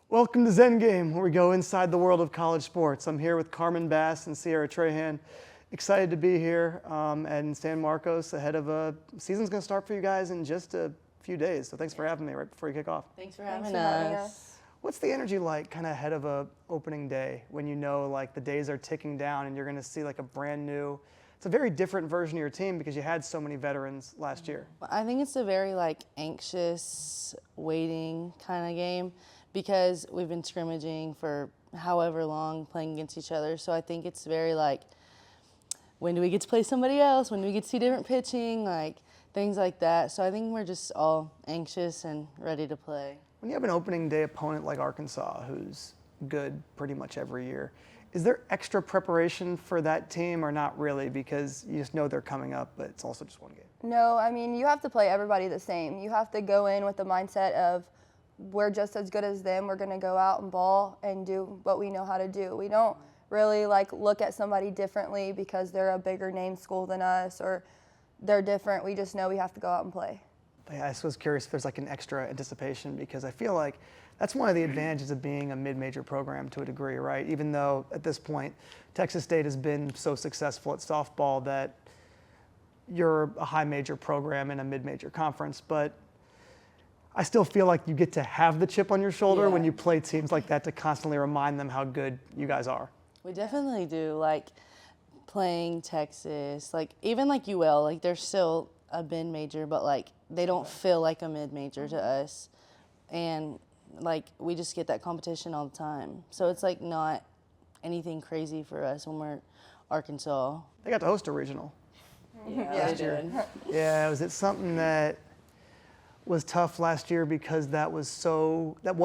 Welcome to Zen Game, where we go inside the world of college sports. I'm here with Karmyn Bass and Ciara Trahan. Excited to be here in San Marcos ahead of a season's going to start for you guys in just a few days. So thanks for having me right before you kick off. Thanks for having us. What's the energy like kind of ahead of a opening day when you know like the days are ticking down and you're going to see like a brand new, it's a very different version of your team because you had so many veterans last year. I think it's a very anxious waiting kind of game because we've been scrimmaging for however long playing against each other. So I think it's very when do we get to play somebody else? When do we get to see different pitching? Things like that. So I think we're just all anxious and ready to play. When you have an opening day opponent like Arkansas, who's good pretty much every year, is there extra preparation for that team or not really because you just know they're coming up, but it's also just one game? No, I mean, you have to play everybody the same. You have to go in with the mindset of we're just as good as them. We're going to go out and ball and do what we know how to do. We don't really look at somebody differently because they're a bigger name school than us or they're different. We just know we have to go out and play. I was curious if there's an extra anticipation because I feel like that's one of the advantages of being a mid-major program to a degree, right? Even though at this point Texas State has been so successful at softball that you're a high major program in a mid-major conference, but I still feel like you get to have the chip on your shoulder when you play teams like that to constantly remind them how good you guys are. We definitely do. Playing Texas, even UL, they're still a mid-major, but they don't feel like a mid-major to us. And we just get that competition all the time. So it's not anything crazy for us when we're Arkansas. They got to host a regional. Yeah, they did. Yeah, was it something that was tough last year because that was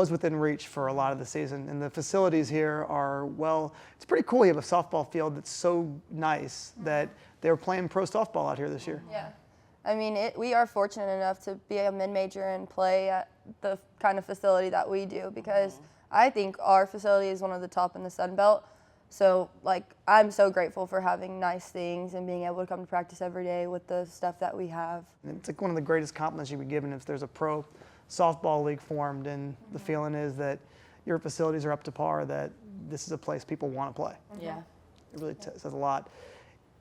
within reach for a lot of the season, and the facilities here are, it's pretty cool. You have a softball field that's so nice that they were playing pro softball out here this year. Yeah, I mean, we are fortunate enough to be a mid-major and play at the kind of facility that we do because I think our facility is one of the top in the Sun Belt. So, I'm so grateful for having nice things and being able to come to practice every day with the stuff that we have. And it's one of the greatest compliments you would be given if there's a pro softball league formed and the feeling is that your facilities are up to par, that this is a place people want to play. Yeah. It really says a lot.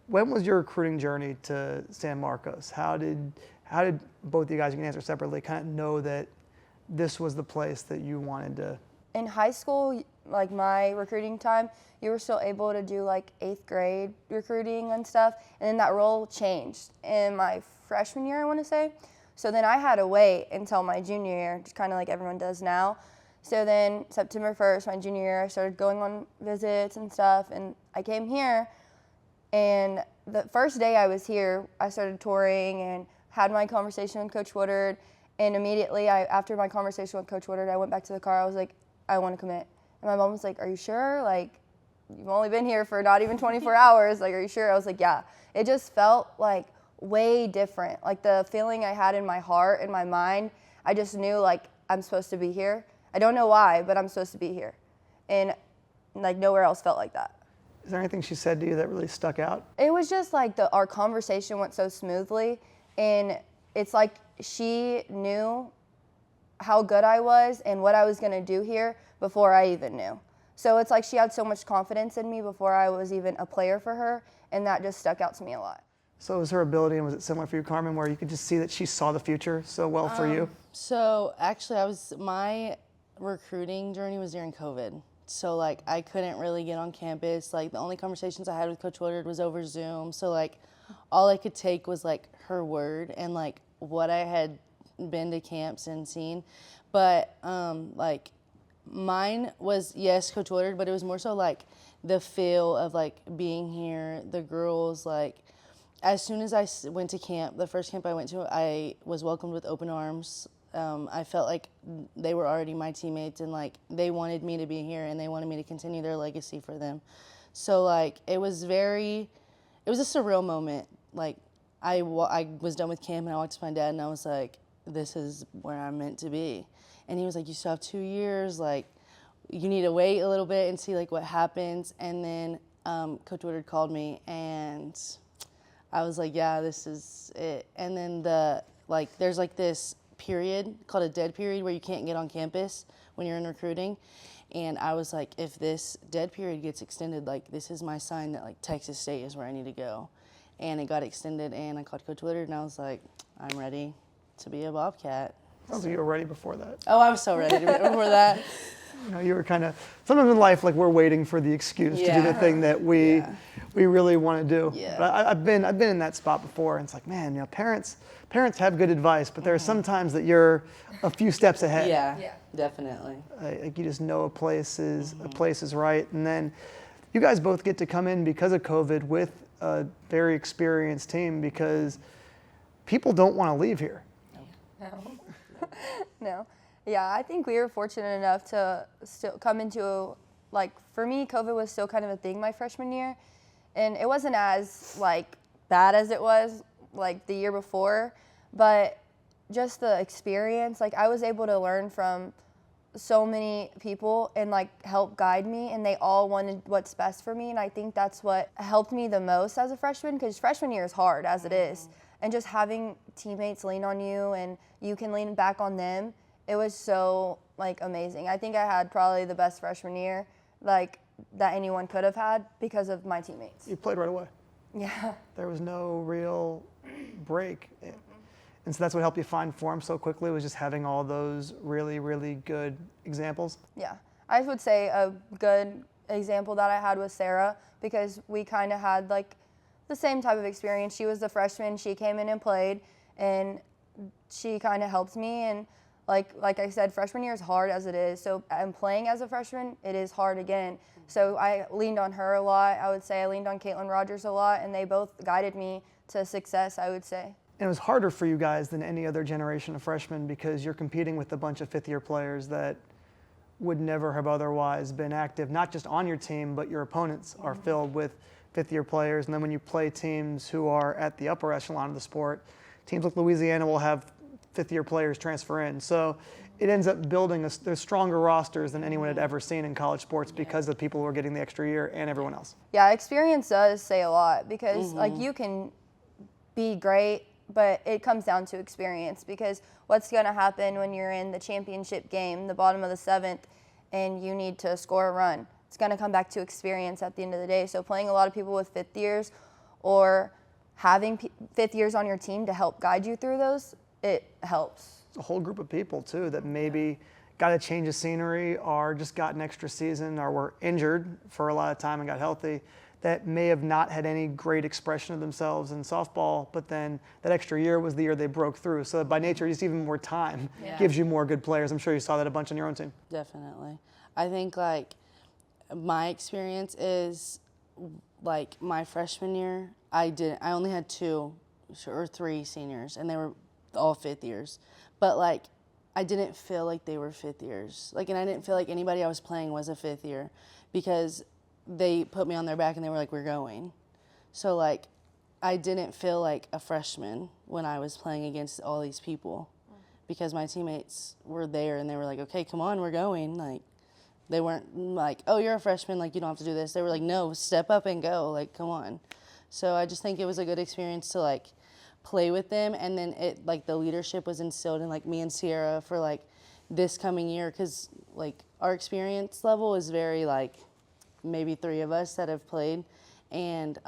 When was your recruiting journey to San Marcos? How did both of you guys, you can answer separately, kind of know that this was the place that you wanted to? In high school, my recruiting time, you were still able to do 8th grade recruiting and stuff, and then that role changed in my freshman year, I want to say. So then I had to wait until my junior year, just kind of like everyone does now. So then September 1st, my junior year, I started going on visits and stuff, and I came here, and the first day I was here, I started touring and had my conversation with Coach Woodard, and immediately after my conversation with Coach Woodard, I went back to the car. I was like, I want to commit. And my mom was like, are you sure? You've only been here for not even 24 hours. Are you sure? I was like, yeah. It just felt way different. The feeling I had in my heart and my mind, I just knew I'm supposed to be here. I don't know why, but I'm supposed to be here. And nowhere else felt like that. Is there anything she said to you that really stuck out? It was just our conversation went so smoothly, and it's she knew how good I was and what I was going to do here before I even knew. So it's she had so much confidence in me before I was even a player for her, and that just stuck out to me a lot. So was her ability, and was it similar for you, Karmyn, where you could just see that she saw the future so well for you? So actually, my recruiting journey was during COVID. So I couldn't really get on campus. The only conversations I had with Coach Woodard was over Zoom. So all I could take was her word and what I had been to camps and seen. But mine was, yes, Coach Woodard, but it was more so the feel of being here, the girls. As soon as I went to camp, the first camp I went to, I was welcomed with open arms. I felt like they were already my teammates, and they wanted me to be here and they wanted me to continue their legacy for them. So it was a surreal moment. I was done with camp and I walked to my dad and I was like, this is where I'm meant to be. And he was like, you still have 2 years, you need to wait a little bit and see what happens. And then Coach Woodard called me and I was like, yeah, this is it. And then there's this period called a dead period where you can't get on campus when you're in recruiting. And I was like, if this dead period gets extended, like this is my sign that like Texas State is where I need to go. And it got extended, and I called Coach Willard, and I was like, I'm ready to be a Bobcat. Sounds like you were ready before that. Oh, I was so ready to be before that. You know, you were kind of, sometimes in life, like we're waiting for the excuse to do the thing that we really want to do. Yeah. But I've been in that spot before, and it's like, man, you know, parents have good advice, but there are some times that you're a few steps ahead. Yeah, definitely. Like you just know a place is right, and then you guys both get to come in because of COVID with a very experienced team, because people don't want to leave here. No. Yeah, I think we were fortunate enough to still come into, like, for me, COVID was still kind of a thing my freshman year. And it wasn't as, like, bad as it was, like, the year before. But just the experience, like, I was able to learn from so many people and, like, help guide me. And they all wanted what's best for me. And I think that's what helped me the most as a freshman, because freshman year is hard as it is. And just having teammates lean on you and you can lean back on them, it was so, like, amazing. I think I had probably the best freshman year, like, that anyone could have had because of my teammates. You played right away. Yeah. There was no real break. And so that's what helped you find form so quickly, was just having all those really, really good examples. Yeah. I would say a good example that I had was Ciara, because we kind of had, like, the same type of experience. She was the freshman. She came in and played, and she kind of helped me. And like I said, freshman year is hard as it is. So I'm playing as a freshman, it is hard again. So I leaned on her a lot. I would say I leaned on Caitlin Rogers a lot, and they both guided me to success, I would say. And it was harder for you guys than any other generation of freshmen, because you're competing with a bunch of fifth-year players that would never have otherwise been active, not just on your team, but your opponents are filled with fifth-year players. And then when you play teams who are at the upper echelon of the sport, teams like Louisiana will have fifth-year players transfer in. So it ends up building there's stronger rosters than anyone had ever seen in college sports, because the people who are getting the extra year and everyone else. Yeah, experience does say a lot, because like you can be great, but it comes down to experience, because what's going to happen when you're in the championship game, the bottom of the seventh, and you need to score a run? It's going to come back to experience at the end of the day. So playing a lot of people with fifth years, or having fifth years on your team to help guide you through those, it helps. A whole group of people too that maybe got a change of scenery, or just got an extra season, or were injured for a lot of time and got healthy, that may have not had any great expression of themselves in softball, but then that extra year was the year they broke through. So by nature, just even more time gives you more good players. I'm sure you saw that a bunch on your own team. Definitely. I think, like, my experience is, like, my freshman year, I only had 2 or 3 seniors, and they were all fifth years. But, like, I didn't feel like they were fifth years. Like, and I didn't feel like anybody I was playing was a fifth year, because they put me on their back and they were like, we're going. So, like, I didn't feel like a freshman when I was playing against all these people, because my teammates were there and they were like, okay, come on, we're going. Like, they weren't like, oh, you're a freshman, like, you don't have to do this. They were like, no, step up and go, like, come on. So I just think it was a good experience to, like, play with them. And then it, like, the leadership was instilled in, like, me and Ciara for, like, this coming year, because, like, our experience level is very, like, maybe 3 of us that have played. And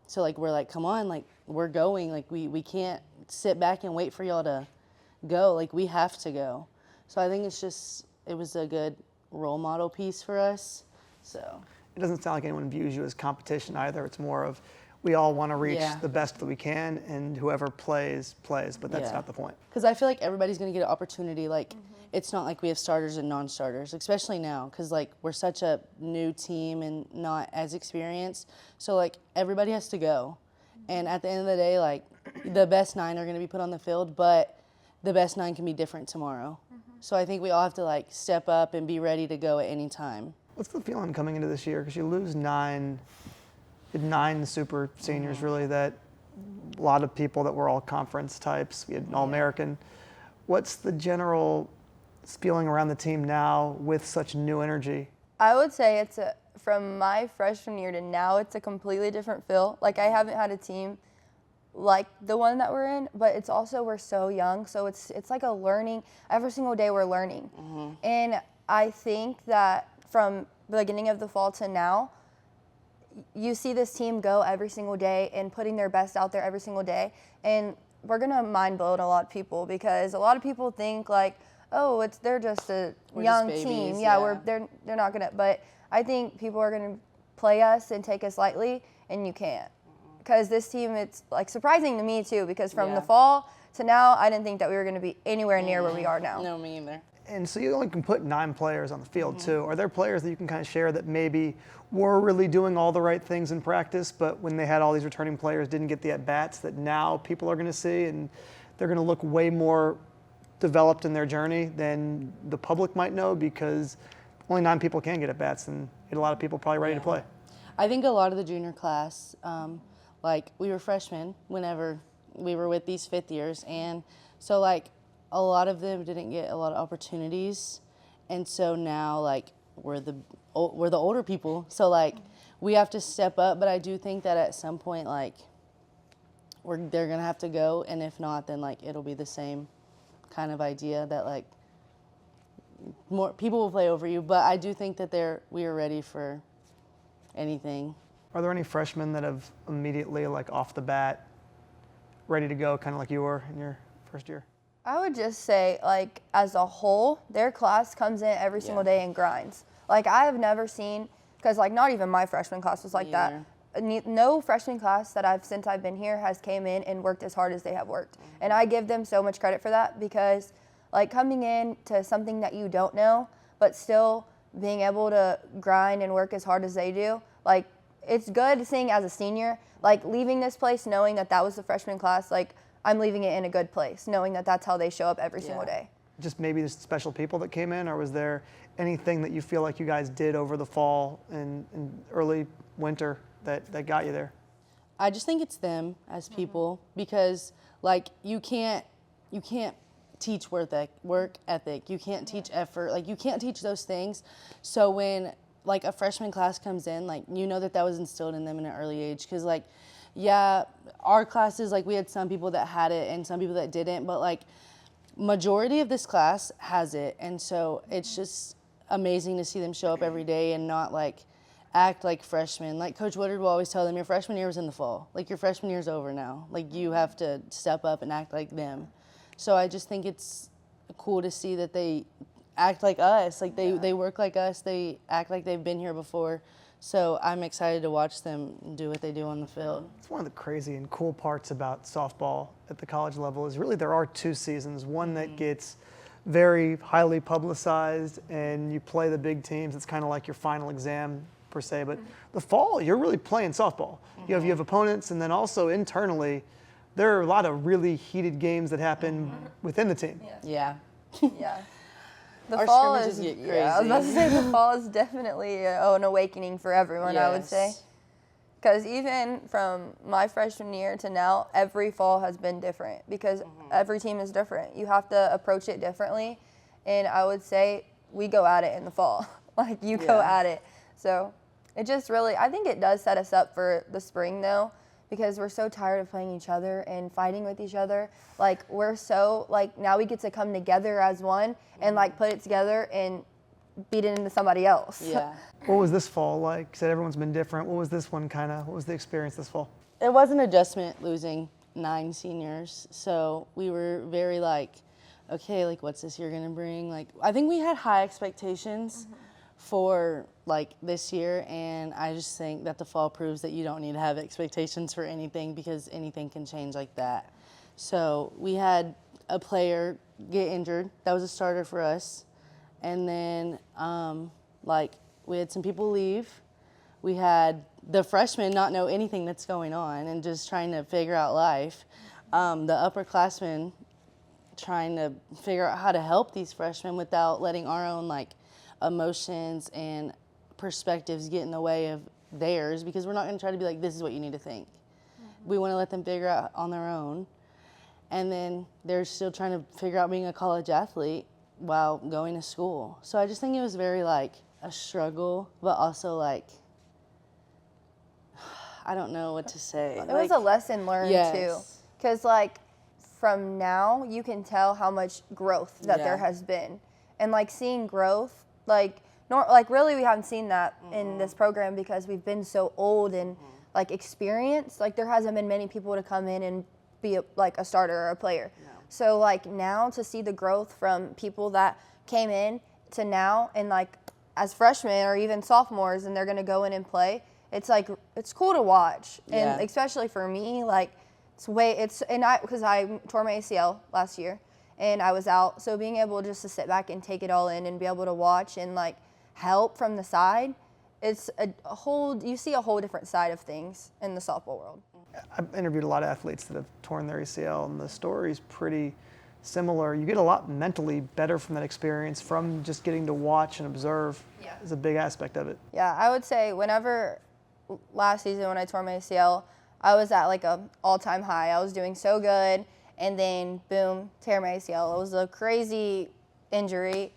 so, like, we're like, come on, like, we're going. Like, we can't sit back and wait for y'all to go. Like, we have to go. So I think it was a good role model piece for us. So It doesn't sound like anyone views you as competition either. It's more of, we all want to reach the best that we can, and whoever plays, but that's not the point. Because I feel like everybody's going to get an opportunity. Like, it's not like we have starters and non-starters, especially now, because, like, we're such a new team and not as experienced. So, like, everybody has to go. And at the end of the day, like, the best 9 are going to be put on the field, but the best 9 can be different tomorrow. So I think we all have to, like, step up and be ready to go at any time. What's the feeling coming into this year? Because you lose 9 super seniors, really, that a lot of people that were all conference types. We had an All-American. What's the general feeling around the team now with such new energy? I would say from my freshman year to now, it's a completely different feel. Like, I haven't had a team like the one that we're in, but it's also we're so young, so it's like a learning. Every single day we're learning, and I think that from the beginning of the fall to now, you see this team go every single day and putting their best out there every single day, and we're gonna mind blow a lot of people because a lot of people think like, oh, they're just a young team. Yeah, they're not gonna. But I think people are gonna play us and take us lightly, and you can't. Because this team, it's like surprising to me too. Because from the fall to now, I didn't think that we were gonna be anywhere near where we are now. No, me either. And so you only can put 9 players on the field too. Are there players that you can kind of share that maybe were really doing all the right things in practice, but when they had all these returning players didn't get the at-bats that now people are going to see and they're going to look way more developed in their journey than the public might know because only 9 people can get at-bats and a lot of people probably ready to play? I think a lot of the junior class, like we were freshmen whenever we were with these 5th years, and so like a lot of them didn't get a lot of opportunities, and so now like we're the older people, so like we have to step up. But I do think that at some point like they're gonna have to go, and if not, then like it'll be the same kind of idea that like more people will play over you. But I do think that we are ready for anything. Are there any freshmen that have immediately like off the bat ready to go, kind of like you were in your first year? I would just say, like, as a whole, their class comes in every single day and grinds. Like, I have never seen, because, like, not even my freshman class was like that. No freshman class that since I've been here has came in and worked as hard as they have worked. And I give them so much credit for that because, like, coming in to something that you don't know, but still being able to grind and work as hard as they do, like, it's good seeing as a senior, like, leaving this place knowing that that was the freshman class, like, I'm leaving it in a good place, knowing that that's how they show up every single day. Just maybe the special people that came in, or was there anything that you feel like you guys did over the fall and early winter that got you there? I just think it's them as people because like you can't teach work ethic. You can't teach effort. Like you can't teach those things. So when like a freshman class comes in, like you know that was instilled in them in an early age because like yeah, our classes, like we had some people that had it and some people that didn't, but like majority of this class has it. And so it's just amazing to see them show up every day and not like act like freshmen. Like Coach Woodard will always tell them, your freshman year was in the fall. Like your freshman year's over now. Like you have to step up and act like them. So I just think it's cool to see that they act like us. Like they work like us. They act like they've been here before. So I'm excited to watch them do what they do on the field. It's one of the crazy and cool parts about softball at the college level is really there are 2 seasons. One that gets very highly publicized and you play the big teams. It's kind of like your final exam per se. But the fall, you're really playing softball. You have opponents, and then also internally, there are a lot of really heated games that happen within the team. Yeah. Yeah. Our scrimmages get crazy. Yeah, I was about to say the fall is definitely an awakening for everyone, I would say. Because even from my freshman year to now, every fall has been different because every team is different. You have to approach it differently. And I would say we go at it in the fall. Like you go at it. So it just really, I think it does set us up for the spring though, because we're so tired of playing each other and fighting with each other. Like we're so, like now we get to come together as one and like put it together and beat it into somebody else. Yeah. What was this fall like? You said everyone's been different. What was this one what was the experience this fall? It was an adjustment losing 9 seniors. So we were very like, okay, like what's this year gonna bring? Like I think we had high expectations for like this year, and I just think that the fall proves that you don't need to have expectations for anything because anything can change like that. So we had a player get injured. That was a starter for us. And then like we had some people leave. We had the freshmen not know anything that's going on and just trying to figure out life. The upperclassmen trying to figure out how to help these freshmen without letting our own like emotions and perspectives get in the way of theirs, because we're not going to try to be like, this is what you need to think. We want to let them figure out on their own. And then they're still trying to figure out being a college athlete while going to school. So I just think it was very like a struggle, but also like, I don't know what to say. It was a lesson learned too, because like from now you can tell how much growth that there has been, and like seeing growth, like really we haven't seen that in this program because we've been so old and like experienced. Like there hasn't been many people to come in and be like a starter or a player. No. So like now to see the growth from people that came in to now and like as freshmen or even sophomores and they're gonna go in and play, it's like it's cool to watch. And especially for me, like because I tore my ACL last year and I was out. So being able just to sit back and take it all in and be able to watch and like help from the side, it's you see a whole different side of things in the softball world. I've interviewed a lot of athletes that have torn their ACL, and the story's pretty similar. You get a lot mentally better from that experience, from just getting to watch and observe is a big aspect of it. Yeah, I would say whenever last season when I tore my ACL, I was at like a all-time high. I was doing so good, and then boom, tear my ACL. It was a crazy injury.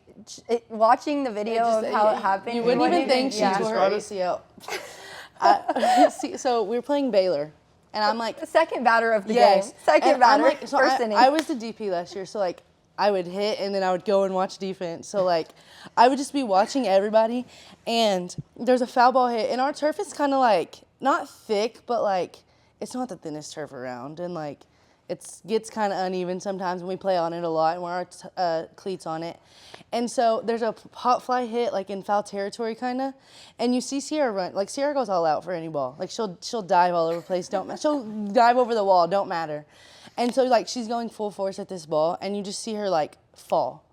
Watching the video of how it happened, you wouldn't even think she tore her ACL. So we were playing Baylor. And I'm like the second batter of the game. Second batter, like, so first inning. I was the DP last year, so like I would hit and then I would go and watch defense. So like I would just be watching everybody, and there's a foul ball hit, and our turf is kind of like not thick, but like it's not the thinnest turf around, and like it gets kind of uneven sometimes when we play on it a lot and wear our cleats on it. And so there's a pop fly hit like in foul territory kind of, and you see Ciara run. Like Ciara goes all out for any ball. Like she'll dive all over the place. She'll dive over the wall. Don't matter. And so like she's going full force at this ball, and you just see her like fall.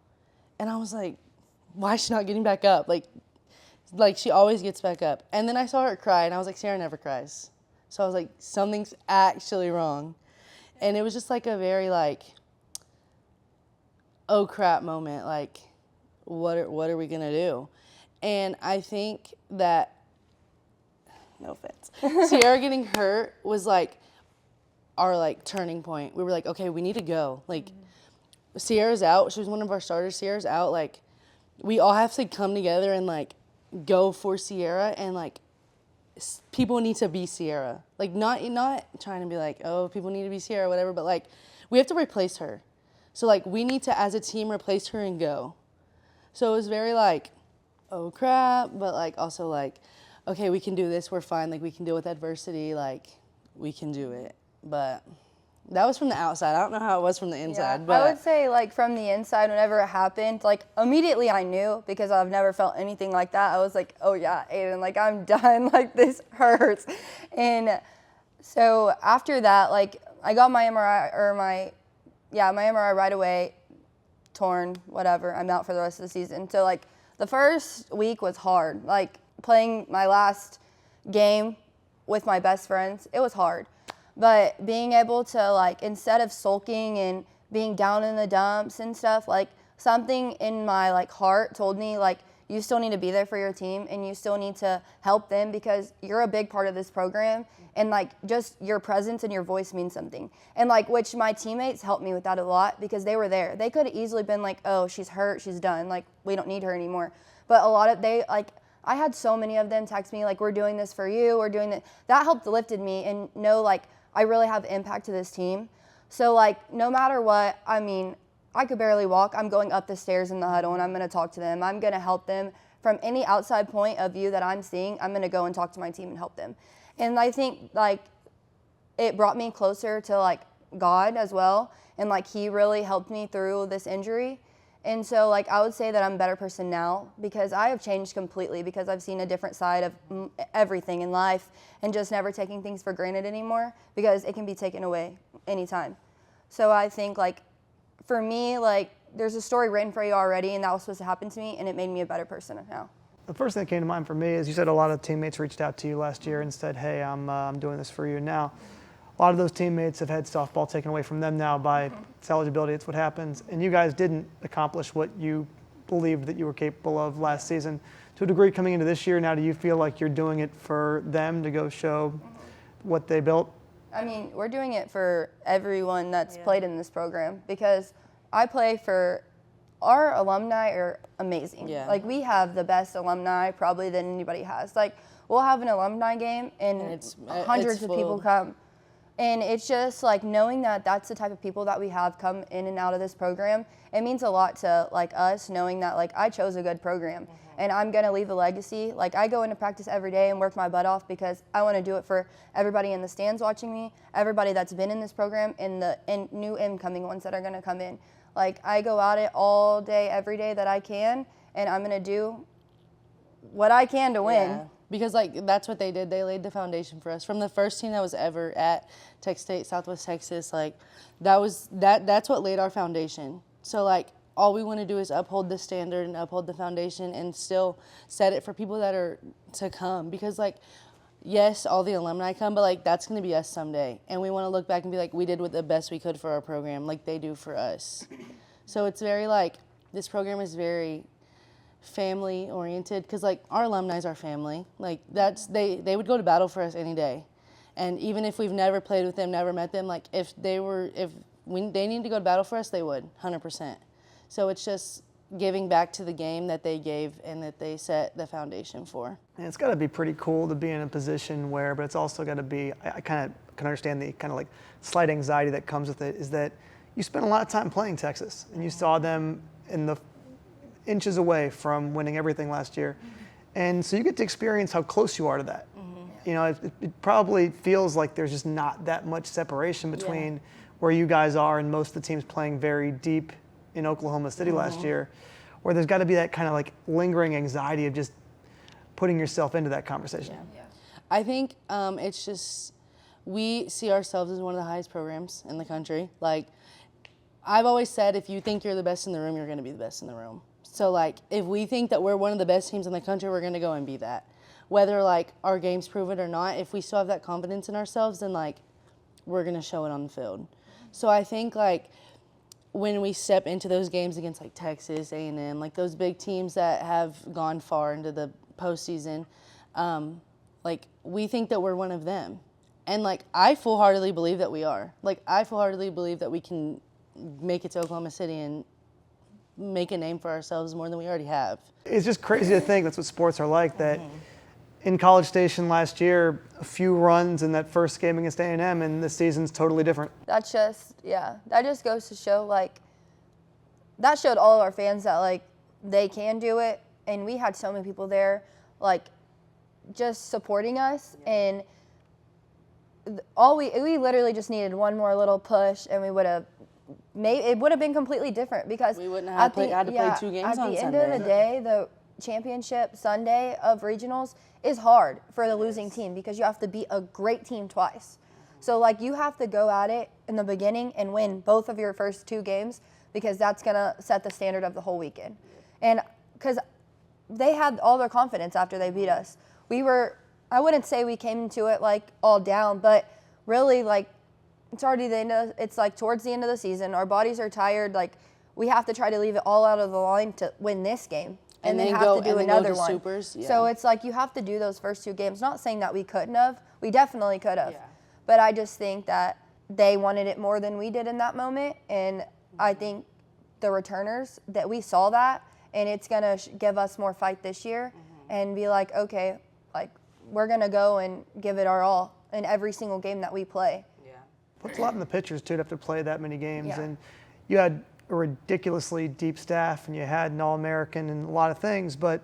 And I was like, why is she not getting back up? Like she always gets back up. And then I saw her cry, and I was like, Ciara never cries. So I was like, something's actually wrong. And it was just like a very like, oh crap moment. Like, what are we gonna do? And I think that, no offense, Ciara getting hurt was like our like turning point. We were like, okay, we need to go. Like, Ciara's out. She was one of our starters. Ciara's out. Like, we all have to come together and like go for Ciara, and like people need to be Ciara. Like not trying to be like, oh, people need to be Ciara, whatever, but like we have to replace her. So like we need to as a team replace her and go. So it was very like, oh crap, but like also like, okay, we can do this, we're fine, like we can deal with adversity, like we can do it. But that was from the outside. I don't know how it was from the inside. But I would say like from the inside, whenever it happened, like immediately I knew because I've never felt anything like that. I was like, oh yeah, Aiden, like I'm done, like this hurts. And so after that, like I got my MRI my MRI right away, torn, whatever. I'm out for the rest of the season. So like the first week was hard. Like playing my last game with my best friends, it was hard. But being able to, like, instead of sulking and being down in the dumps and stuff, like, something in my, like, heart told me, like, you still need to be there for your team and you still need to help them because you're a big part of this program. And, like, just your presence and your voice means something. And, like, which my teammates helped me with that a lot because they were there. They could have easily been like, oh, she's hurt, she's done. Like, we don't need her anymore. But a lot of I had so many of them text me, like, we're doing this for you, we're doing that. That helped lifted me and know, like, I really have impact to this team. So, like, no matter what, I mean, I could barely walk. I'm going up the stairs in the huddle, and I'm going to talk to them. I'm going to help them. From any outside point of view that I'm seeing, I'm going to go and talk to my team and help them. And I think, like, it brought me closer to, like, God as well. And, like, he really helped me through this injury. And so, like, I would say that I'm a better person now because I have changed completely because I've seen a different side of everything in life and just never taking things for granted anymore because it can be taken away anytime. So I think, like, for me, like, there's a story written for you already and that was supposed to happen to me and it made me a better person now. The first thing that came to mind for me is you said a lot of teammates reached out to you last year and said, hey, I'm doing this for you now. A lot of those teammates have had softball taken away from them now by its eligibility. It's what happens. And you guys didn't accomplish what you believed that you were capable of last season. To a degree, coming into this year, now do you feel like you're doing it for them to go show what they built? I mean, we're doing it for everyone that's played in this program because I play for our alumni are amazing. Yeah. Like, we have the best alumni probably than anybody has. Like, we'll have an alumni game and it's hundreds of people full. come. And it's just like knowing that that's the type of people that we have come in and out of this program. It means a lot to like us knowing that like I chose a good program and I'm going to leave a legacy. Like, I go into practice every day and work my butt off because I want to do it for everybody in the stands watching me, everybody that's been in this program, and the new incoming ones that are going to come in. Like, I go at it all day, every day that I can, and I'm going to do what I can to win. Yeah. Because, like, that's what they did. They laid the foundation for us. From the first team that was ever at Tech State, Southwest Texas, like, that's what laid our foundation. So, like, all we want to do is uphold the standard and uphold the foundation and still set it for people that are to come. Because, like, yes, all the alumni come, but, like, that's going to be us someday. And we want to look back and be like, we did what the best we could for our program, like they do for us. So it's very, like, this program is very family oriented because, like, our alumni is our family. Like, they would go to battle for us any day. And even if we've never played with them, never met them, like, if they need to go to battle for us, they would, 100%. So it's just giving back to the game that they gave and that they set the foundation for. And it's got to be pretty cool to be in a position where, but it's also got to be, I kind of can understand the kind of like slight anxiety that comes with it, is that you spent a lot of time playing Texas and you saw them in the inches away from winning everything last year. And so you get to experience how close you are to that. You know, it probably feels like there's just not that much separation between where you guys are and most of the teams playing very deep in Oklahoma City last year, where there's got to be that kind of like lingering anxiety of just putting yourself into that conversation. Yeah. I think it's just, we see ourselves as one of the highest programs in the country. Like, I've always said, if you think you're the best in the room, you're going to be the best in the room. So, like, if we think that we're one of the best teams in the country, we're going to go and be that. Whether, like, our games prove it or not, if we still have that confidence in ourselves, then, like, we're going to show it on the field. So I think, like, when we step into those games against, like, Texas, A&M, like, those big teams that have gone far into the postseason, like, we think that we're one of them. And, like, I full-heartedly believe that we are. Like, I full-heartedly believe that we can make it to Oklahoma City and make a name for ourselves more than we already have. It's just crazy to think that's what sports are like, that in College Station last year, a few runs in that first game against A&M, and this season's totally different. That's just, that just goes to show, like, that showed all of our fans that, like, they can do it. And we had so many people there, like, just supporting us. And we literally just needed one more little push, and we would have it would have been completely different because we wouldn't have had to play 2 games on Sunday. At the end of the day, the championship Sunday of regionals is hard for the losing team because you have to beat a great team twice. So, like, you have to go at it in the beginning and win both of your first 2 games because that's going to set the standard of the whole weekend. And because they had all their confidence after they beat us. I wouldn't say we came into it, like, all down, but really, like, it's already it's like towards the end of the season. Our bodies are tired. Like, we have to try to leave it all out of the line to win this game. And then have to do another one. Supers, yeah. So it's like you have to do those first 2 games. Not saying that we couldn't have. We definitely could have. Yeah. But I just think that they wanted it more than we did in that moment. And I think the returners, that we saw that, and it's going to give us more fight this year and be like, okay, like, we're going to go and give it our all in every single game that we play. Yeah. Puts a lot in the pitchers, too, to have to play that many games. Yeah. And you had a ridiculously deep staff, and you had an All-American and a lot of things, but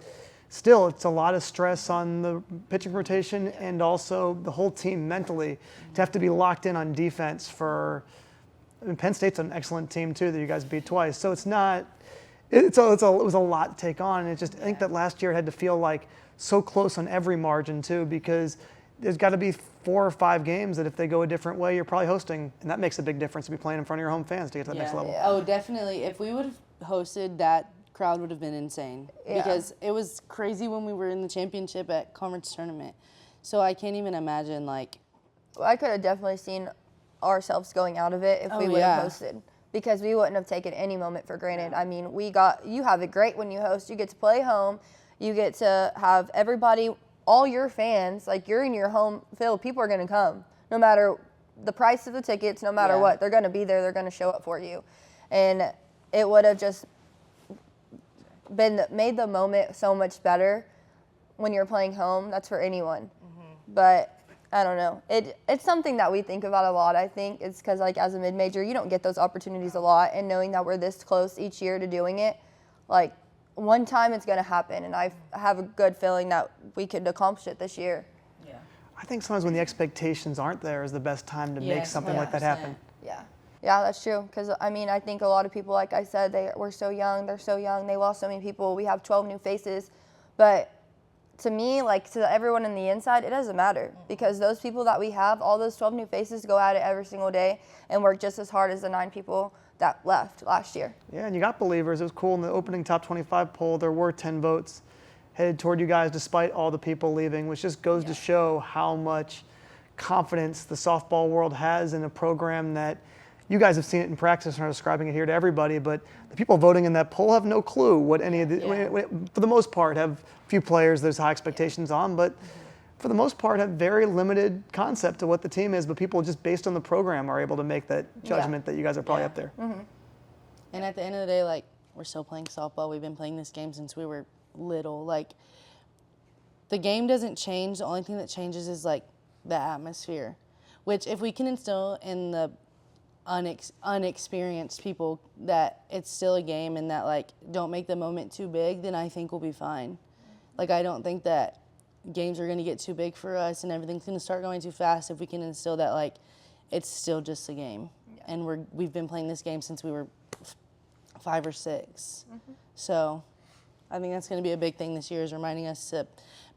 still, it's a lot of stress on the pitching rotation and also the whole team mentally to have to be locked in on defense for. I mean, Penn State's an excellent team too that you guys beat twice, so it's not. It was a lot to take on, and I think that last year it had to feel like so close on every margin too, because there's got to be 4 or 5 games that if they go a different way, you're probably hosting, and that makes a big difference to be playing in front of your home fans to get to that next level. Yeah. Oh, definitely. If we would have hosted, that crowd would have been insane because it was crazy when we were in the championship at conference tournament. So I can't even imagine, like. I could have definitely seen ourselves going out of it if we would have hosted, because we wouldn't have taken any moment for granted. I mean, you have it great when you host. You get to play home. You get to have everybody, all your fans, like, you're in your home field. People are going to come no matter the price of the tickets, no matter what. They're going to be there. They're going to show up for you. And it would have just made the moment so much better when you're playing home. That's for anyone. But I don't know. It's something that we think about a lot, I think. It's because, like, as a mid-major, you don't get those opportunities a lot. And knowing that we're this close each year to doing it, like, one time it's going to happen. And I have a good feeling that we could accomplish it this year. Yeah. I think sometimes when the expectations aren't there is the best time to make something like that happen. Yeah. Yeah, that's true. Because, I mean, I think a lot of people, like I said, we're so young. They're so young. They lost so many people. We have 12 new faces. But to me, like, to everyone in the inside, it doesn't matter. Because those people that we have, all those 12 new faces go at it every single day and work just as hard as the 9 people that left last year. Yeah, and you got believers. It was cool in the opening top 25 poll. There were 10 votes headed toward you guys despite all the people leaving, which just goes to show how much confidence the softball world has in a program that you guys have seen it in practice and are describing it here to everybody, but the people voting in that poll have no clue what any of the, for the most part, have a few players there's high expectations on, but for the most part have very limited concept of what the team is, but people just based on the program are able to make that judgment that you guys are probably up there. And at the end of the day, like, we're still playing softball. We've been playing this game since we were little. Like, the game doesn't change. The only thing that changes is, like, the atmosphere, which if we can instill in the unexperienced people that it's still a game and that, like, don't make the moment too big, then I think we'll be fine. Like, I don't think that games are going to get too big for us and everything's going to start going too fast if we can instill that, like, it's still just a game. And we've been playing this game since we were 5 or 6. So I think that's going to be a big thing this year, is reminding us to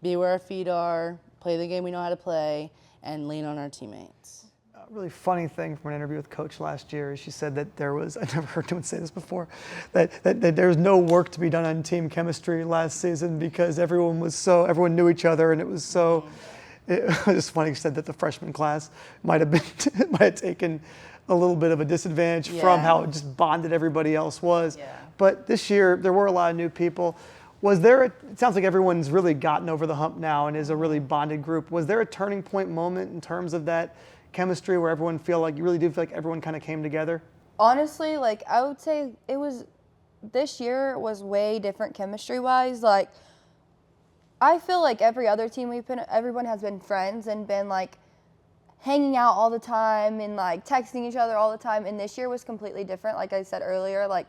be where our feet are, play the game we know how to play, and lean on our teammates. A really funny thing from an interview with Coach last year is she said that there was, I've never heard anyone say this before, that there was no work to be done on team chemistry last season because everyone knew each other, and it was so, it was just funny. She said that the freshman class might have taken a little bit of a disadvantage from how just bonded everybody else was. But this year, there were a lot of new people. It sounds like everyone's really gotten over the hump now and is a really bonded group. Was there a turning point moment in terms of that chemistry where you really do feel like everyone kind of came together? Honestly, like, I would say this year was way different chemistry-wise. Like, I feel like every other team everyone has been friends and been, like, hanging out all the time and, like, texting each other all the time. And this year was completely different. Like I said earlier, like,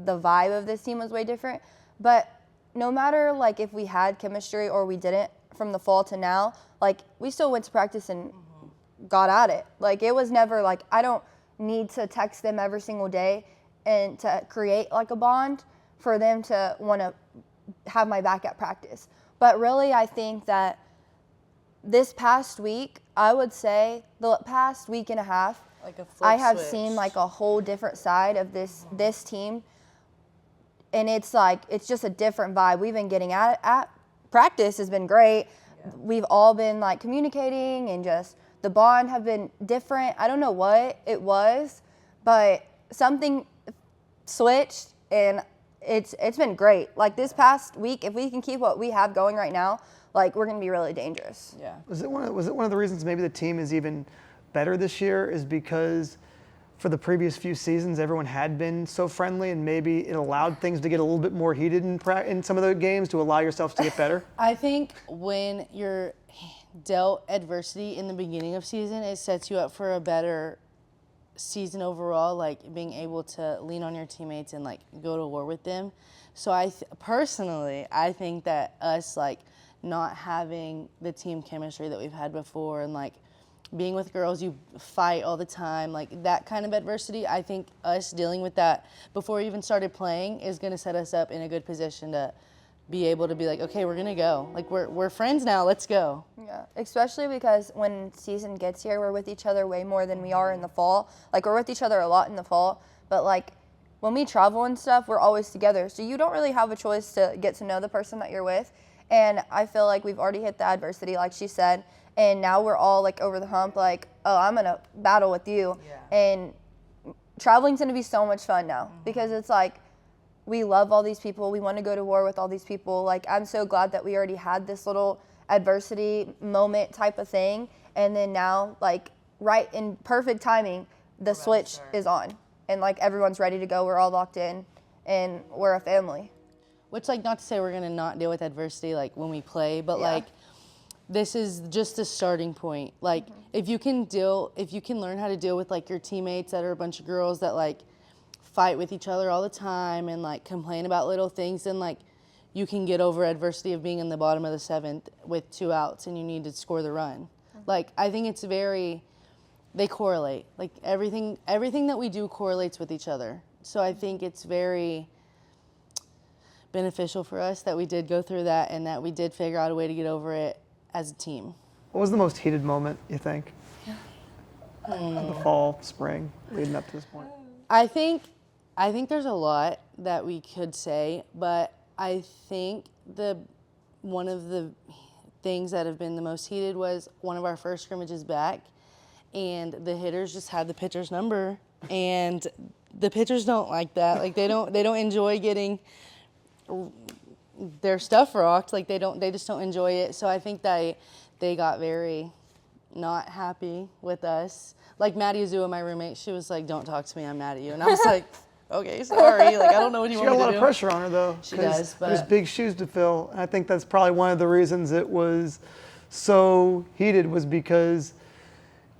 the vibe of this team was way different. But no matter, like, if we had chemistry or we didn't from the fall to now, like, we still went to practice and got at it. Like, it was never, like, I don't need to text them every single day and to create, like, a bond for them to want to have my back at practice. But really, I think that this past week, I would say the past week and a half, Like a flip I have switch. seen, like, a whole different side of this team. And it's like, it's just a different vibe. We've been getting at practice has been great. We've all been, like, communicating, and just the bond have been different. I don't know what it was, but something switched, and it's been great. Like, this past week, if we can keep what we have going right now, like, we're going to be really dangerous. Yeah. Was it one of the reasons maybe the team is even better this year is because for the previous few seasons everyone had been so friendly and maybe it allowed things to get a little bit more heated in some of the games to allow yourself to get better? I think when you're dealt adversity in the beginning of season, it sets you up for a better season overall, like being able to lean on your teammates and, like, go to war with them. So personally, I think that us, like, not having the team chemistry that we've had before and, like, being with girls you fight all the time, like, that kind of adversity, I think us dealing with that before we even started playing is going to set us up in a good position to be able to be like, okay, we're going to go. Like, we're friends now, let's go. Yeah, especially because when season gets here, we're with each other way more than we are in the fall. Like, we're with each other a lot in the fall, but, like, when we travel and stuff, we're always together. So you don't really have a choice to get to know the person that you're with. And I feel like we've already hit the adversity, like she said, and now we're all, like, over the hump, like, oh, I'm going to battle with you. Yeah. And traveling's going to be so much fun now because it's like we love all these people. We want to go to war with all these people. Like, I'm so glad that we already had this little adversity moment type of thing. And then now, like, right in perfect timing, the switch is on. And, like, everyone's ready to go. We're all locked in, and we're a family. which, like, not to say we're going to not deal with adversity, like, when we play, but, like, this is just the starting point. Like, if you can learn how to deal with, like, your teammates that are a bunch of girls that, like, fight with each other all the time and, like, complain about little things, then, like, you can get over adversity of being in the bottom of the 7th with 2 outs and you need to score the run. Like, I think it's they correlate. Like, everything that we do correlates with each other. So I think it's very beneficial for us that we did go through that and that we did figure out a way to get over it as a team. What was the most heated moment, you think? The fall, spring, leading up to this point? I think there's a lot that we could say, but I think one of the things that have been the most heated was one of our first scrimmages back, and the hitters just had the pitcher's number, and the pitchers don't like that. Like, they don't enjoy getting their stuff rocked. Like, they just don't enjoy it. So I think they got very not happy with us. Like, Maddie Azua, my roommate, she was like, "Don't talk to me, I'm mad at you." And I was like, okay, sorry. Like, I don't know what you She want got me a to lot do. of pressure on her, though. She 'cause does, but there's big shoes to fill. And I think that's probably one of the reasons it was so heated was because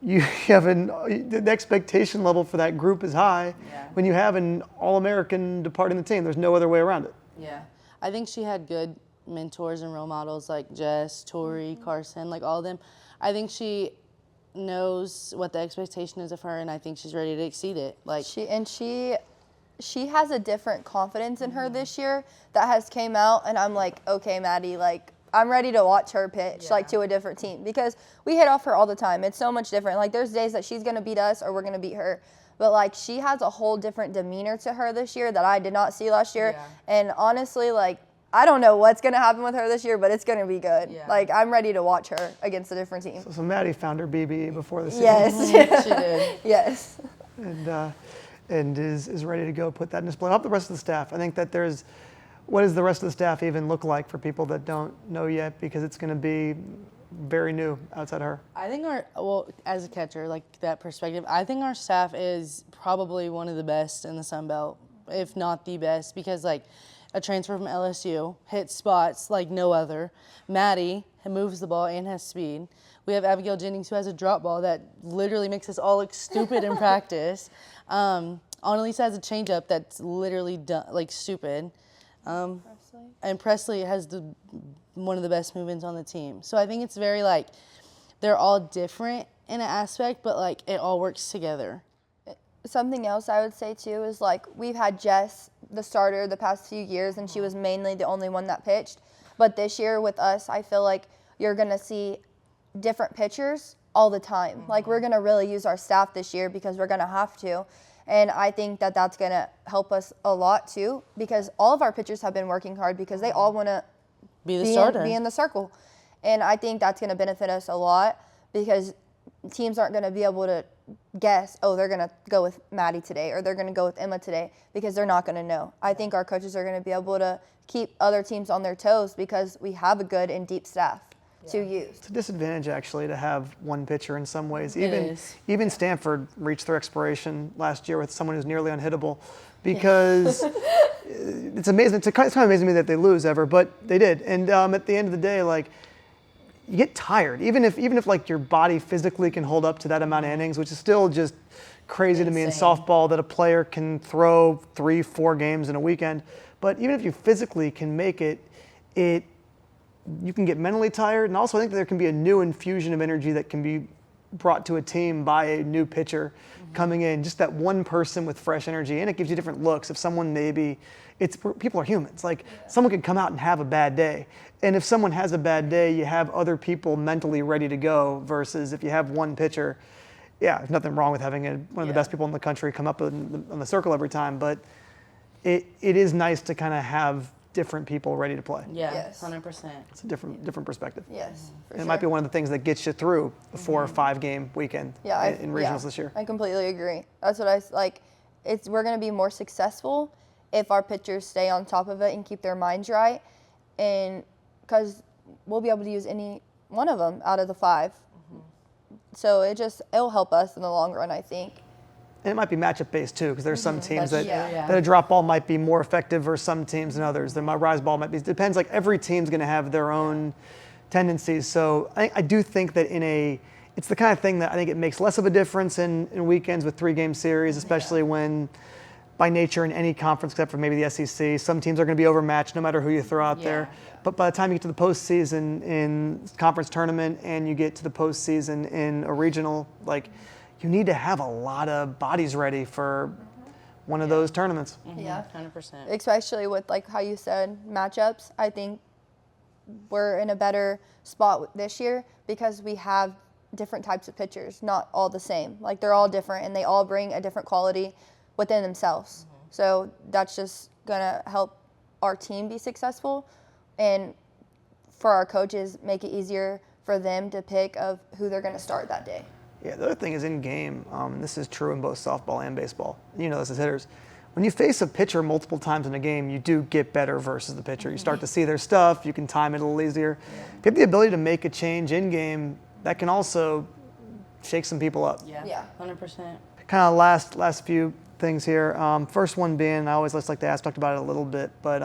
you have the expectation level for that group is high. Yeah. When you have an All-American departing the team, there's no other way around it. yeah, I think she had good mentors and role models like Jess, Tori, Carson, like all of them. I think she knows what the expectation is of her, and I think she's ready to exceed it. Like, She has a different confidence in her this year that has came out, and I'm like, okay, Maddie, like, I'm ready to watch her pitch, like, to a different team, because we hit off her all the time. It's so much different. Like, there's days that she's going to beat us or we're going to beat her. But, like, she has a whole different demeanor to her this year that I did not see last year. Yeah. And honestly, like, I don't know what's going to happen with her this year, but it's going to be good. Yeah. Like, I'm ready to watch her against a different team. So Maddie found her BB before the season. Yes. she did. Yes. And is ready to go put that in display. How about the rest of the staff? I think that what does the rest of the staff even look like for people that don't know yet, because it's going to be very new outside her? I think as a catcher, like, that perspective, I think our staff is probably one of the best in the Sun Belt, if not the best, because, like, a transfer from LSU hits spots like no other. Maddie moves the ball and has speed. We have Abigail Jennings, who has a drop ball that literally makes us all look stupid in practice. Annalisa has a changeup that's literally stupid. And Presley has one of the best movements on the team. So I think it's very, like, they're all different in an aspect, but, like, it all works together. Something else I would say too is, like, we've had Jess, the starter, the past few years, and she was mainly the only one that pitched. But this year with us, I feel like you're going to see different pitchers all the time. Like, we're going to really use our staff this year because we're going to have to. And I think that that's going to help us a lot too, because all of our pitchers have been working hard because they all want to Be the starter. be in the circle. And I think that's going to benefit us a lot because teams aren't going to be able to guess, oh, they're going to go with Maddie today or they're going to go with Emma today, because they're not going to know. I think our coaches are going to be able to keep other teams on their toes because we have a good and deep staff to use. It's a disadvantage, actually, to have one pitcher in some ways. It is. Even Stanford reached their expiration last year with someone who's nearly unhittable, because it's amazing. It's kind of amazing to me that they lose ever, but they did. And at the end of the day, like, you get tired, even if like your body physically can hold up to that amount of innings, which is still just crazy to me in Insane. softball that a player can throw 3-4 games in a weekend. But even if you physically can make it, you can get mentally tired. And also I think that there can be a new infusion of energy that can be brought to a team by a new pitcher coming in, just that one person with fresh energy, and it gives you different looks. If someone people are humans. Like, someone could come out and have a bad day. And if someone has a bad day, you have other people mentally ready to go, versus if you have one pitcher, there's nothing wrong with having one of the best people in the country come up on the circle every time, but it is nice to kind of have different people ready to play. Yeah, Yes. 100%. It's a different perspective. Yes, for And it sure. might be one of the things that gets you through the 4 or 5 game weekend in regionals this year. I completely agree. That's what I like. We're going to be more successful if our pitchers stay on top of it and keep their minds right, and because we'll be able to use any one of them out of the 5. So it'll help us in the long run, I think. and it might be matchup based too, because there's some teams That's that, true, yeah. that a drop ball might be more effective versus some teams than others. The rise ball might be, depends, like every team's going to have their own tendencies. So I do think that it's the kind of thing that I think it makes less of a difference in weekends with 3-game series, especially when by nature in any conference except for maybe the SEC, some teams are going to be overmatched no matter who you throw out there. But by the time you get to the postseason in conference tournament and you get to the postseason in a regional, like you need to have a lot of bodies ready for one of those tournaments. Yeah, 100%. especially with like how you said matchups. I think we're in a better spot this year because we have different types of pitchers, not all the same. Like they're all different and they all bring a different quality within themselves. So that's just gonna help our team be successful, and for our coaches make it easier for them to pick of who they're gonna start that day. Yeah, the other thing is in game, this is true in both softball and baseball. You know this as hitters. When you face a pitcher multiple times in a game, you do get better versus the pitcher. You start to see their stuff, you can time it a little easier. If you have the ability to make a change in game, that can also shake some people up. Yeah. 100%. Kind of last few things here. First one being, I always just like to ask, talked about it a little bit, but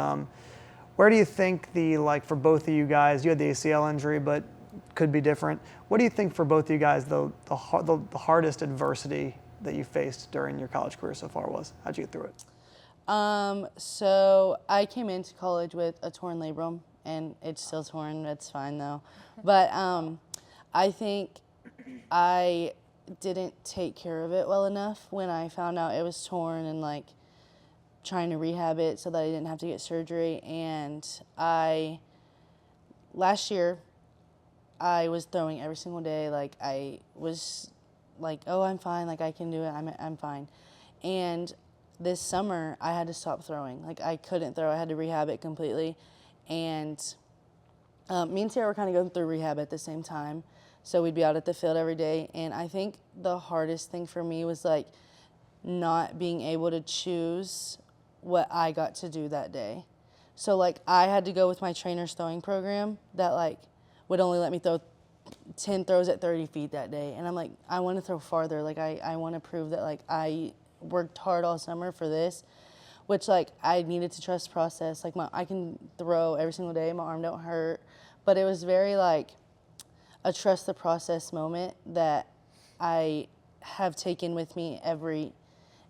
where do you think for both of you guys, you had the ACL injury, but could be different. What do you think for both of you guys the hardest adversity that you faced during your college career so far was? How'd you get through it? So I came into college with a torn labrum, and it's still torn. It's fine though. But I think I didn't take care of it well enough when I found out it was torn, and like trying to rehab it so that I didn't have to get surgery. And last year I was throwing every single day. Like I was like, oh, I'm fine. Like I can do it. I'm fine. And this summer I had to stop throwing. Like I couldn't throw. I had to rehab it completely. And me and Ciara were kind of going through rehab at the same time. So we'd be out at the field every day. And I think the hardest thing for me was like not being able to choose what I got to do that day. So like I had to go with my trainer's throwing program that like would only let me throw 10 throws at 30 feet that day. And I'm like, I want to throw farther. Like I want to prove that like I worked hard all summer for this, which like I needed to trust the process. Like I can throw every single day. My arm don't hurt. But it was very like a trust the process moment that I have taken with me every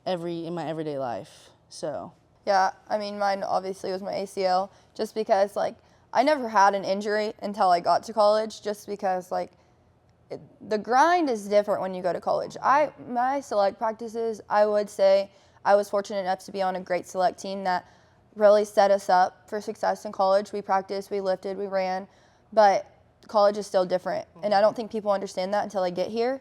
in my everyday life. So Yeah, I mean, mine obviously was my ACL, just because like I never had an injury until I got to college, just because like the grind is different when you go to college. My select practices, I would say I was fortunate enough to be on a great select team that really set us up for success in college. We practiced, we lifted, we ran, but college is still different, and I don't think people understand that until they get here.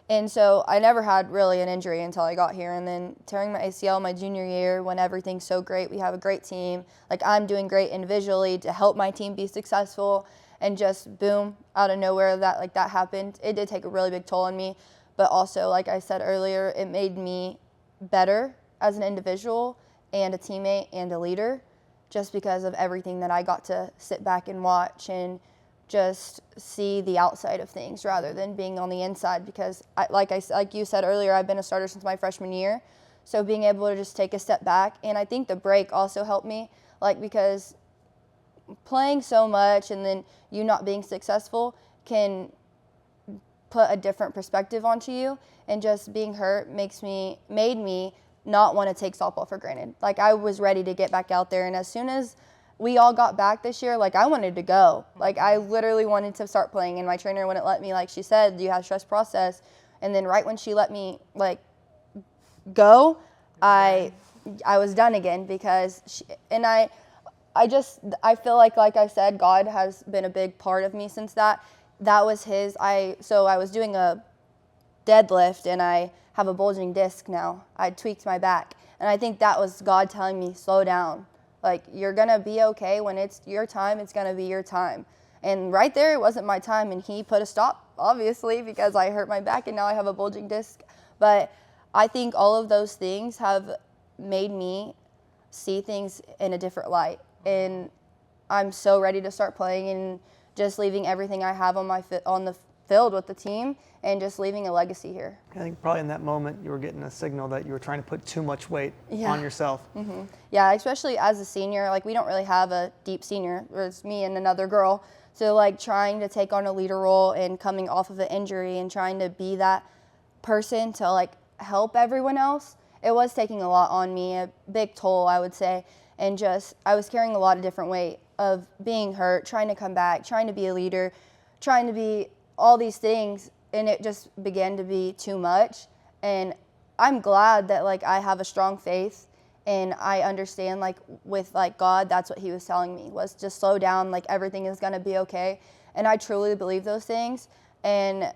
And so I never had really an injury until I got here. And then tearing my ACL my junior year when everything's so great, we have a great team. Like I'm doing great individually to help my team be successful, and just boom, out of nowhere that happened. It did take a really big toll on me, but also like I said earlier, it made me better as an individual and a teammate and a leader, just because of everything that I got to sit back and watch and just see the outside of things rather than being on the inside. Because like you said earlier, I've been a starter since my freshman year, so being able to just take a step back. And I think the break also helped me, like because playing so much and then you not being successful can put a different perspective onto you, and just being hurt made me not want to take softball for granted. Like I was ready to get back out there, and as soon as we all got back this year, like I wanted to go. Like I literally wanted to start playing, and my trainer wouldn't let me. Like she said, you have stress process. And then right when she let me like go, I was done again, because I feel like I said, God has been a big part of me since that. That was so I was doing a deadlift and I have a bulging disc now. I tweaked my back, and I think that was God telling me, slow down. Like, you're going to be okay. When it's your time, it's going to be your time. And right there, it wasn't my time, and he put a stop, obviously, because I hurt my back and now I have a bulging disc. But I think all of those things have made me see things in a different light. And I'm so ready to start playing and just leaving everything I have on the fulfilled with the team and just leaving a legacy here. I think probably in that moment you were getting a signal that you were trying to put too much weight on yourself. Yeah, especially as a senior, like we don't really have a deep senior. It's me and another girl. So like trying to take on a leader role and coming off of an injury and trying to be that person to like help everyone else, it was taking a lot on me, a big toll, I would say. And just, I was carrying a lot of different weight of being hurt, trying to come back, trying to be a leader, trying to be all these things. And it just began to be too much. And I'm glad that like I have a strong faith and I understand like with like God, that's what he was telling me was just slow down, like everything is going to be okay. And I truly believe those things. And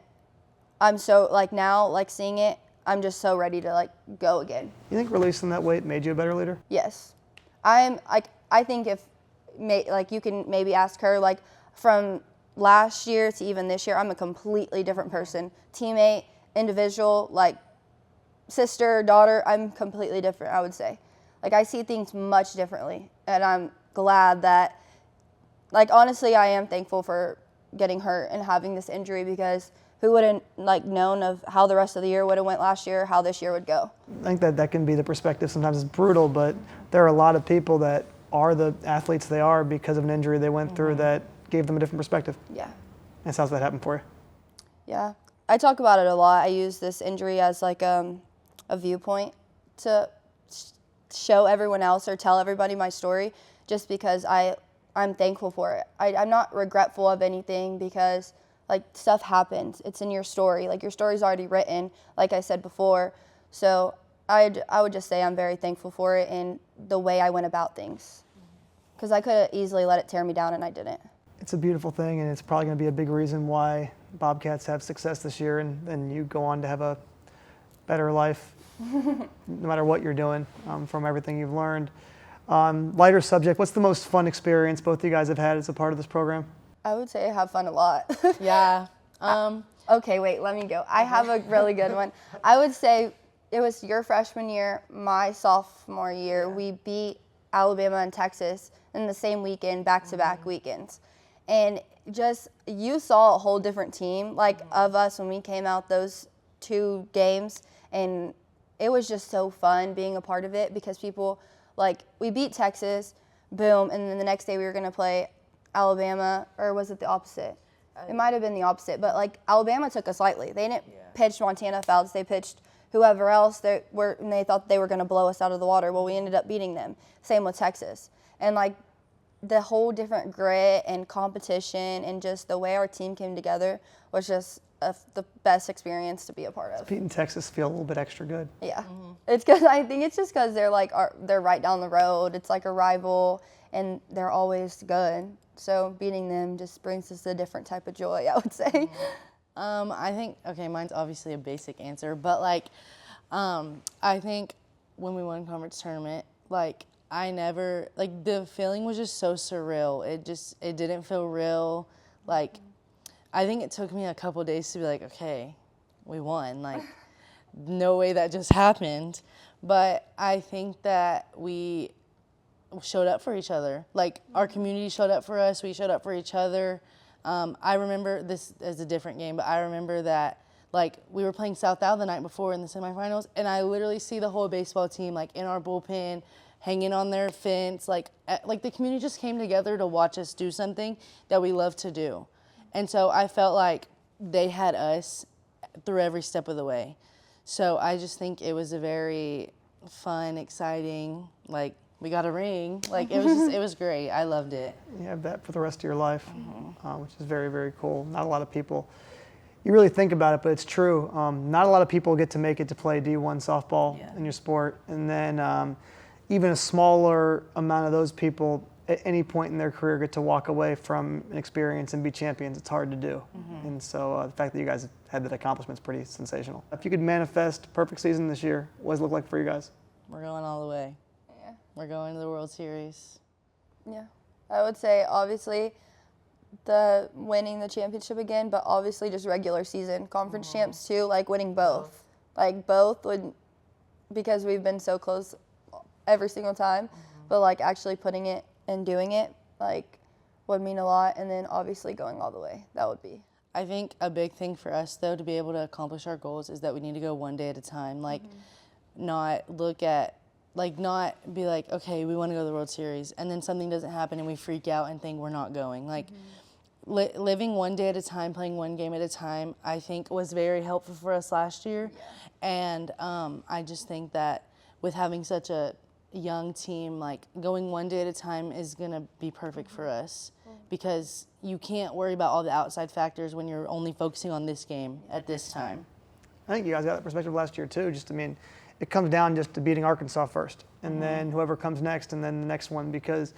I'm so like now like seeing it, I'm just so ready to like go again. You think releasing that weight made you a better leader? Yes. I'm like, I think if like you can maybe ask her like from last year to even this year, I'm a completely different person. Teammate, individual, like sister, daughter, I'm completely different, I would say. Like I see things much differently, and I'm glad that, like honestly, I am thankful for getting hurt and having this injury because who would have like known of how the rest of the year would have went last year, how this year would go. I think that can be the perspective. Sometimes it's brutal, but there are a lot of people that are the athletes they are because of an injury they went through that gave them a different perspective. Yeah. And how's that happened for you? Yeah. I talk about it a lot. I use this injury as like a viewpoint to show everyone else or tell everybody my story just because I'm thankful for it. I'm not regretful of anything because like stuff happens. It's in your story. Like your story's already written, like I said before. So I would just say I'm very thankful for it and the way I went about things. Because I could have easily let it tear me down and I didn't. It's a beautiful thing, and it's probably going to be a big reason why Bobcats have success this year and you go on to have a better life no matter what you're doing from everything you've learned. Lighter subject, what's the most fun experience both of you guys have had as a part of this program? I would say I have fun a lot. Yeah. Okay, wait, let me go. I have a really good one. I would say it was your freshman year, my sophomore year. We beat Alabama and Texas in the same weekend, back-to-back weekends. And just, you saw a whole different team, like, of us when we came out those 2 games. And it was just so fun being a part of it because people, like, we beat Texas, boom, and then the next day we were going to play Alabama, or was it the opposite? It might have been the opposite, but, like, Alabama took us lightly. They didn't pitch Montana fouls. They pitched whoever else and they thought they were going to blow us out of the water. Well, we ended up beating them. Same with Texas. And, like, the whole different grit and competition and just the way our team came together was just the best experience to be a part of. Beating Texas feel a little bit extra good. Yeah. It's because I think it's just because they're like they're right down the road. It's like a rival, and they're always good. So beating them just brings us a different type of joy, I would say. I think, okay, mine's obviously a basic answer, but like, I think when we won conference tournament, like the feeling was just so surreal. It didn't feel real. Like, I think it took me a couple days to be like, okay, we won. Like, no way that just happened. But I think that we showed up for each other. Like, our community showed up for us. We showed up for each other. I remember, this as a different game, but I remember that, like, we were playing South Al the night before in the semifinals, and I literally see the whole baseball team, like, in our bullpen, hanging on their fence. Like the community just came together to watch us do something that we love to do. And so I felt like they had us through every step of the way. So I just think it was a very fun, exciting, like, we got a ring. Like, it was great. I loved it. You have that for the rest of your life, which is very, very cool. Not a lot of people, you really think about it, but it's true. Not a lot of people get to make it to play D1 softball in your sport. And then even a smaller amount of those people at any point in their career get to walk away from an experience and be champions. It's hard to do. And so the fact that you guys had that accomplishment is pretty sensational. If you could manifest a perfect season this year, what does it look like for you guys? We're going all the way. Yeah. We're going to the World Series. Yeah. I would say, obviously, the winning the championship again, but obviously just regular season. Conference champs, too, like winning both. Like, both would, because we've been so close every single time, but, like, actually putting it and doing it, like, would mean a lot. And then, obviously, going all the way. That would be. I think a big thing for us, though, to be able to accomplish our goals is that we need to go one day at a time. Like, not look at, like, not be like, okay, we want to go to the World Series, and then something doesn't happen and we freak out and think we're not going. Like, living one day at a time, playing one game at a time, I think was very helpful for us last year. And I just think that with having such a young team, like, going one day at a time is going to be perfect for us, because you can't worry about all the outside factors when you're only focusing on this game at this time. I think you guys got that perspective last year too. Just, I mean, it comes down just to beating Arkansas first, and then whoever comes next, and then the next one. Because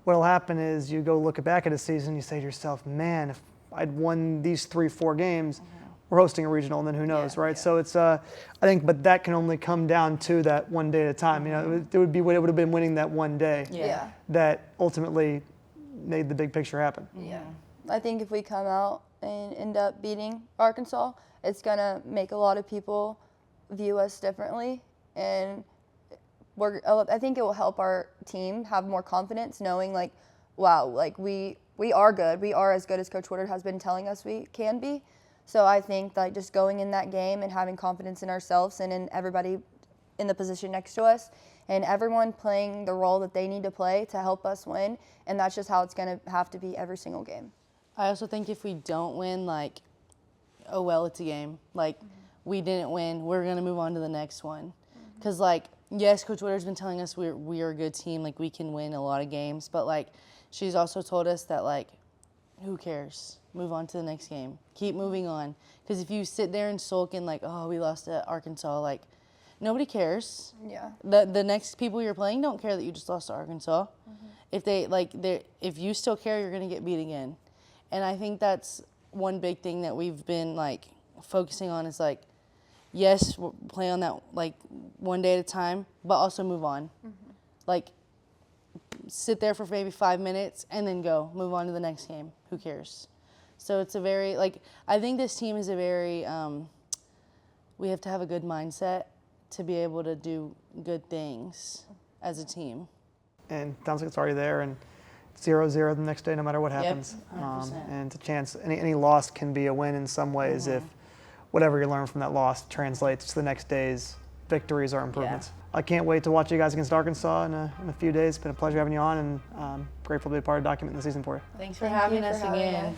what'll happen is you go look back at a season, you say to yourself, man, if I'd won these 3-4 games, we're hosting a regional, and then who knows, right? So it's, I think, but that can only come down to that one day at a time. You know, it would have been winning that one day that ultimately made the big picture happen. I think if we come out and end up beating Arkansas, it's gonna make a lot of people view us differently, and I think it will help our team have more confidence, knowing like, wow, like we are good. We are as good as Coach Woodard has been telling us we can be. So I think like just going in that game and having confidence in ourselves and in everybody in the position next to us, and everyone playing the role that they need to play to help us win, and that's just how it's going to have to be every single game. I also think if we don't win, like, oh, well, it's a game. Like, we didn't win. We're going to move on to the next one. Because, like, yes, Coach Woodard's been telling us we are a good team. Like, we can win a lot of games. But, like, she's also told us that, like, who cares? Move on to the next game. Keep moving on. Because if you sit there and sulk and, like, oh, we lost to Arkansas, like, nobody cares. The next people you're playing don't care that you just lost to Arkansas. If if you still care, you're going to get beat again. And I think that's one big thing that we've been, like, focusing on is, like, yes, we'll play on that, like, one day at a time, but also move on. Like, sit there for maybe 5 minutes and then go. Move on to the next game. Who cares? So it's a very, like, I think this team is a very, we have to have a good mindset to be able to do good things as a team. And it sounds like it's already there, and 0-0 the next day, no matter what happens. 100%. And it's a chance. Any loss can be a win in some ways if whatever you learn from that loss translates to the next day's victories or improvements. I can't wait to watch you guys against Arkansas in a few days. It's been a pleasure having you on, and grateful to be a part of documenting the season for you. Thanks for having us again.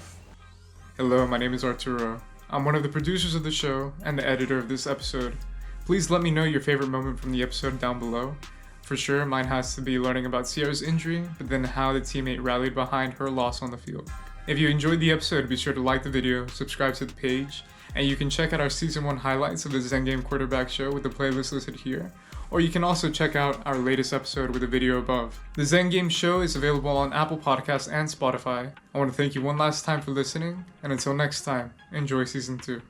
Hello, my name is Arturo. I'm one of the producers of the show and the editor of this episode. Please let me know your favorite moment from the episode down below. For sure, mine has to be learning about Ciara's injury, but then how the teammate rallied behind her loss on the field. If you enjoyed the episode, be sure to like the video, subscribe to the page, and you can check out our Season 1 highlights of the Zen Game Quarterback Show with the playlist listed here, or you can also check out our latest episode with the video above. The Zen Game Show is available on Apple Podcasts and Spotify. I want to thank you one last time for listening, and until next time, enjoy Season 2.